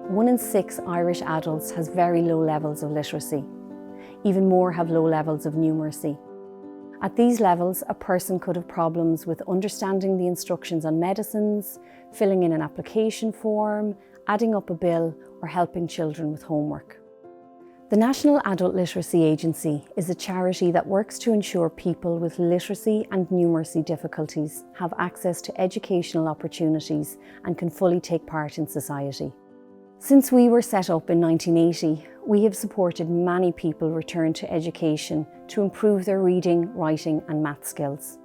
1 in 6 Irish adults has very low levels of literacy. Even more have low levels of numeracy. At these levels, a person could have problems with understanding the instructions on medicines, filling in an application form, adding up a bill, or helping children with homework. The National Adult Literacy Agency is a charity that works to ensure people with literacy and numeracy difficulties have access to educational opportunities and can fully take part in society. Since we were set up in 1980, we have supported many people return to education to improve their reading, writing and math skills.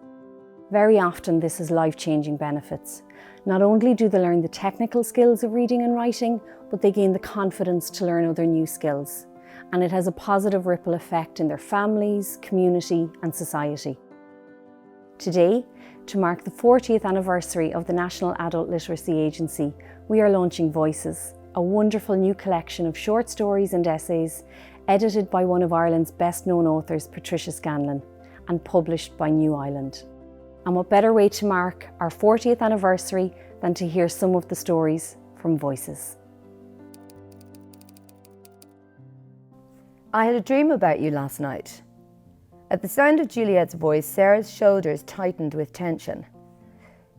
Very often this has life-changing benefits. Not only do they learn the technical skills of reading and writing, but they gain the confidence to learn other new skills. And it has a positive ripple effect in their families, community and society. Today, to mark the 40th anniversary of the National Adult Literacy Agency, we are launching Voices, a wonderful new collection of short stories and essays edited by one of Ireland's best-known authors, Patricia Scanlon, and published by New Island. And what better way to mark our 40th anniversary than to hear some of the stories from Voices. I had a dream about you last night. At the sound of Juliet's voice, Sarah's shoulders tightened with tension.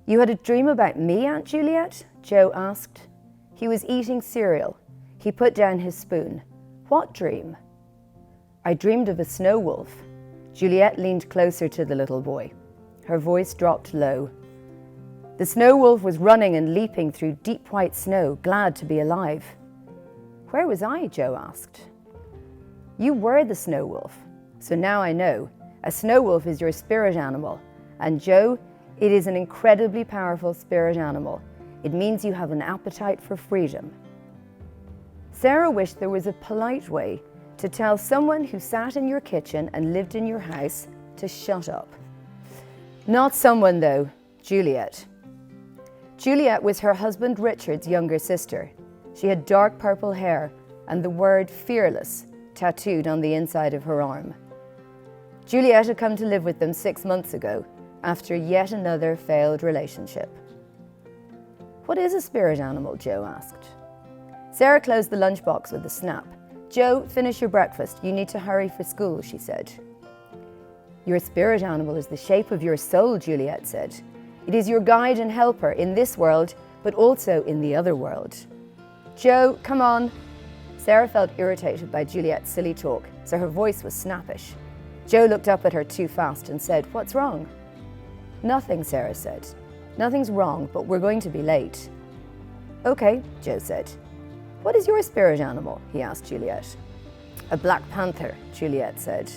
You had a dream about me, Aunt Juliet? Joe asked. He was eating cereal. He put down his spoon. What dream? I dreamed of a snow wolf. Juliet leaned closer to the little boy. Her voice dropped low. The snow wolf was running and leaping through deep white snow, glad to be alive. Where was I? Joe asked. You were the snow wolf. So now I know. A snow wolf is your spirit animal. And Joe, it is an incredibly powerful spirit animal. It means you have an appetite for freedom. Sarah wished there was a polite way to tell someone who sat in your kitchen and lived in your house to shut up. Not someone though, Juliet. Juliet was her husband Richard's younger sister. She had dark purple hair and the word fearless tattooed on the inside of her arm. Juliet had come to live with them 6 months ago after yet another failed relationship. What is a spirit animal? Joe asked. Sarah closed the lunchbox with a snap. Joe, finish your breakfast. You need to hurry for school, she said. Your spirit animal is the shape of your soul, Juliet said. It is your guide and helper in this world, but also in the other world. Joe, come on. Sarah felt irritated by Juliet's silly talk, so her voice was snappish. Joe looked up at her too fast and said, What's wrong? Nothing, Sarah said. Nothing's wrong, but we're going to be late. Okay, Joe said. What is your spirit animal? He asked Juliet. A black panther, Juliet said.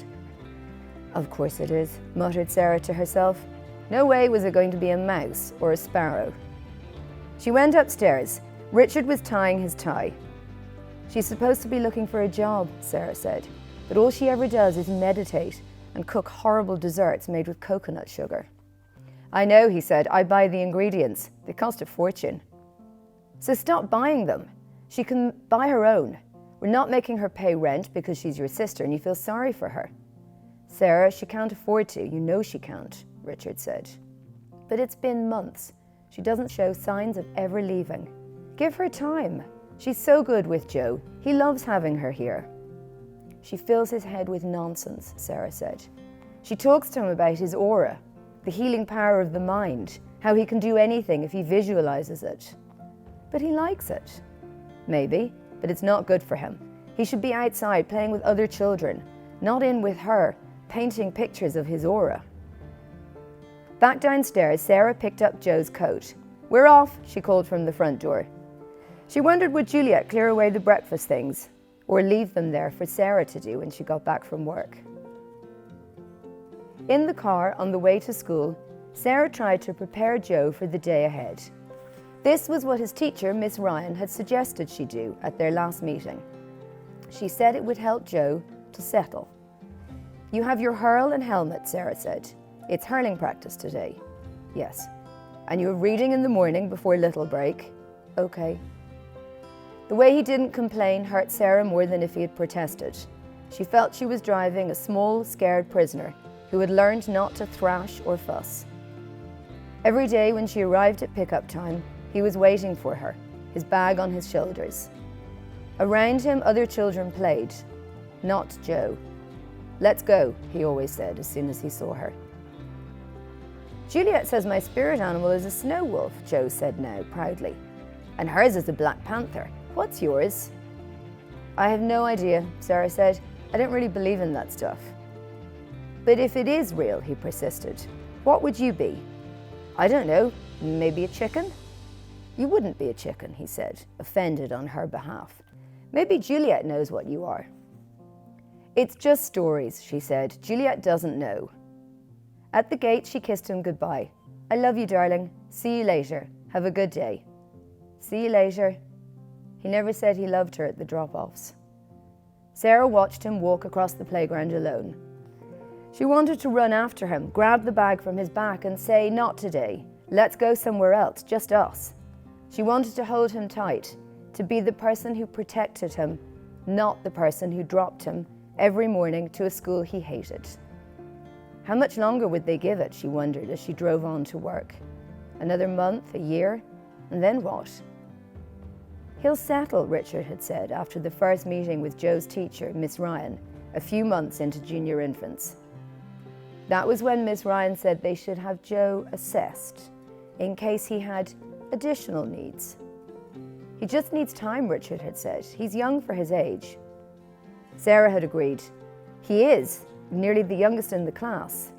Of course it is, muttered Sarah to herself. No way was it going to be a mouse or a sparrow. She went upstairs. Richard was tying his tie. She's supposed to be looking for a job, Sarah said, but all she ever does is meditate and cook horrible desserts made with coconut sugar. I know, he said, I buy the ingredients. They cost a fortune. So stop buying them. She can buy her own. We're not making her pay rent because she's your sister and you feel sorry for her. Sarah, she can't afford to. You know she can't, Richard said. But it's been months. She doesn't show signs of ever leaving. Give her time. She's so good with Joe. He loves having her here. She fills his head with nonsense, Sarah said. She talks to him about his aura, the healing power of the mind, how he can do anything if he visualizes it. But he likes it. Maybe, but it's not good for him. He should be outside playing with other children, not in with her, painting pictures of his aura. Back downstairs, Sarah picked up Joe's coat. We're off, she called from the front door. She wondered would Juliet clear away the breakfast things or leave them there for Sarah to do when she got back from work. In the car on the way to school, Sarah tried to prepare Joe for the day ahead. This was what his teacher, Miss Ryan, had suggested she do at their last meeting. She said it would help Joe to settle. You have your hurl and helmet, Sarah said. It's hurling practice today. Yes. And you're reading in the morning before little break. Okay. The way he didn't complain hurt Sarah more than if he had protested. She felt she was driving a small, scared prisoner who had learned not to thrash or fuss. Every day when she arrived at pickup time, he was waiting for her, his bag on his shoulders. Around him, other children played. Not Joe. "Let's go," he always said as soon as he saw her. "Juliet says my spirit animal is a snow wolf," Joe said now, proudly. "And hers is a black panther. What's yours?" "I have no idea," Sarah said. "I don't really believe in that stuff." "But if it is real," he persisted, "what would you be?" "I don't know, maybe a chicken?" "You wouldn't be a chicken," he said, offended on her behalf. "Maybe Juliet knows what you are." "It's just stories," she said. "Juliet doesn't know." At the gate, she kissed him goodbye. "I love you, darling. See you later. Have a good day." "See you later." He never said he loved her at the drop-offs. Sarah watched him walk across the playground alone. She wanted to run after him, grab the bag from his back and say, "Not today. Let's go somewhere else, just us." She wanted to hold him tight, to be the person who protected him, not the person who dropped him every morning to a school he hated. How much longer would they give it, she wondered as she drove on to work. Another month, a year, and then what? "He'll settle," Richard had said after the first meeting with Joe's teacher, Miss Ryan, a few months into junior infants. That was when Miss Ryan said they should have Joe assessed in case he had additional needs. "He just needs time," Richard had said. "He's young for his age." Sarah had agreed. "He is, nearly the youngest in the class."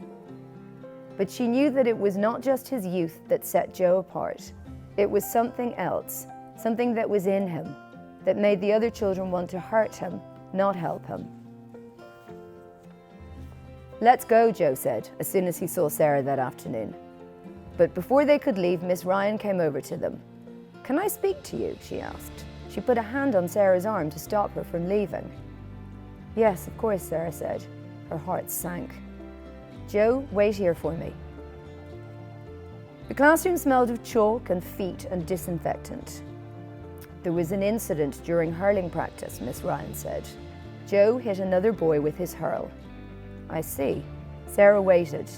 But she knew that it was not just his youth that set Joe apart. It was something else, something that was in him, that made the other children want to hurt him, not help him. "Let's go," Joe said, as soon as he saw Sarah that afternoon. But before they could leave, Miss Ryan came over to them. "Can I speak to you?" she asked. She put a hand on Sarah's arm to stop her from leaving. "Yes, of course," Sarah said. Her heart sank. "Joe, wait here for me." The classroom smelled of chalk and feet and disinfectant. "There was an incident during hurling practice," Miss Ryan said. "Joe hit another boy with his hurl." "I see." Sarah waited.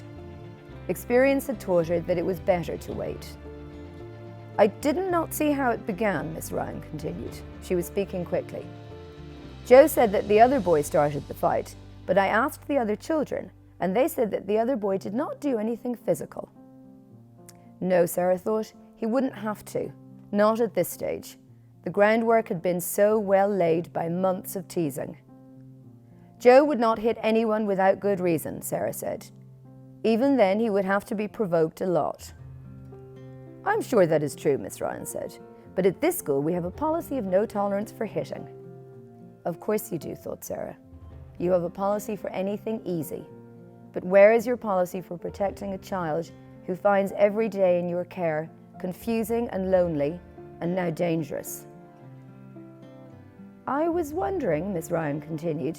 Experience had taught her that it was better to wait. "I did not see how it began," Miss Ryan continued. She was speaking quickly. "Joe said that the other boy started the fight, but I asked the other children, and they said that the other boy did not do anything physical." No, Sarah thought, he wouldn't have to. Not at this stage. The groundwork had been so well laid by months of teasing. "Joe would not hit anyone without good reason," Sarah said. "Even then, he would have to be provoked a lot." "I'm sure that is true," Miss Ryan said. "But at this school, we have a policy of no tolerance for hitting." Of course you do, thought Sarah. You have a policy for anything easy. But where is your policy for protecting a child who finds every day in your care confusing and lonely and now dangerous? "I was wondering," Miss Ryan continued,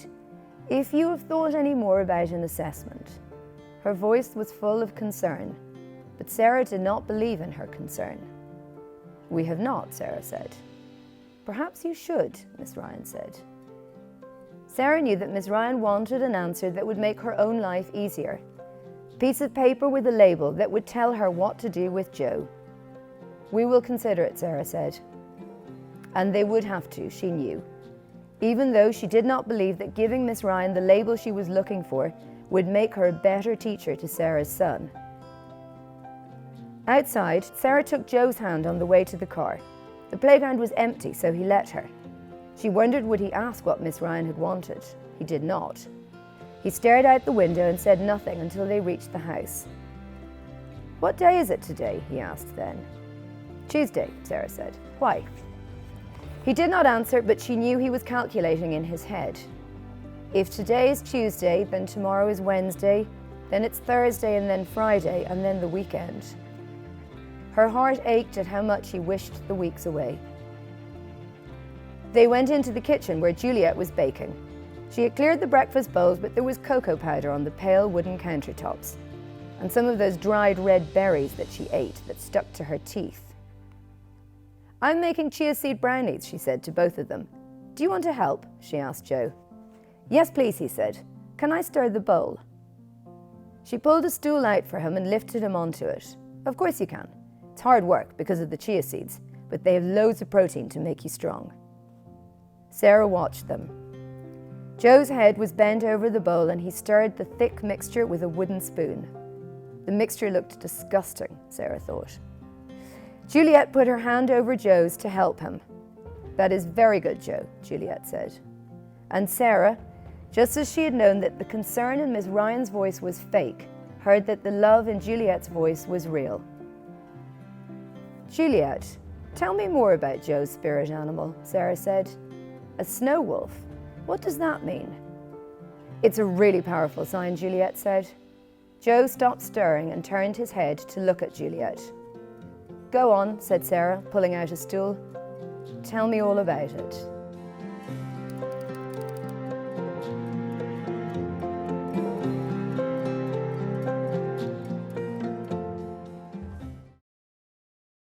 "if you have thought any more about an assessment." Her voice was full of concern, but Sarah did not believe in her concern. "We have not," Sarah said. "Perhaps you should," Miss Ryan said. Sarah knew that Miss Ryan wanted an answer that would make her own life easier. A piece of paper with a label that would tell her what to do with Joe. "We will consider it," Sarah said. And they would have to, she knew. Even though she did not believe that giving Miss Ryan the label she was looking for would make her a better teacher to Sarah's son. Outside, Sarah took Joe's hand on the way to the car. The playground was empty, so he let her. She wondered would he ask what Miss Ryan had wanted. He did not. He stared out the window and said nothing until they reached the house. "What day is it today?" he asked then. "Tuesday," Sarah said. "Why?" He did not answer, but she knew he was calculating in his head. If today is Tuesday, then tomorrow is Wednesday, then it's Thursday and then Friday and then the weekend. Her heart ached at how much he wished the weeks away. They went into the kitchen where Juliet was baking. She had cleared the breakfast bowls, but there was cocoa powder on the pale wooden countertops, and some of those dried red berries that she ate that stuck to her teeth. "I'm making chia seed brownies," she said to both of them. "Do you want to help?" she asked Joe. "Yes, please," he said. "Can I stir the bowl?" She pulled a stool out for him and lifted him onto it. "Of course you can. It's hard work because of the chia seeds, but they have loads of protein to make you strong." Sarah watched them. Joe's head was bent over the bowl and he stirred the thick mixture with a wooden spoon. The mixture looked disgusting, Sarah thought. Juliet put her hand over Joe's to help him. "That is very good, Joe," Juliet said. And Sarah, just as she had known that the concern in Miss Ryan's voice was fake, heard that the love in Juliet's voice was real. "Juliet, tell me more about Joe's spirit animal," Sarah said. "A snow wolf? What does that mean?" "It's a really powerful sign," Juliet said. Joe stopped stirring and turned his head to look at Juliet. "Go on," said Sarah, pulling out a stool. "Tell me all about it."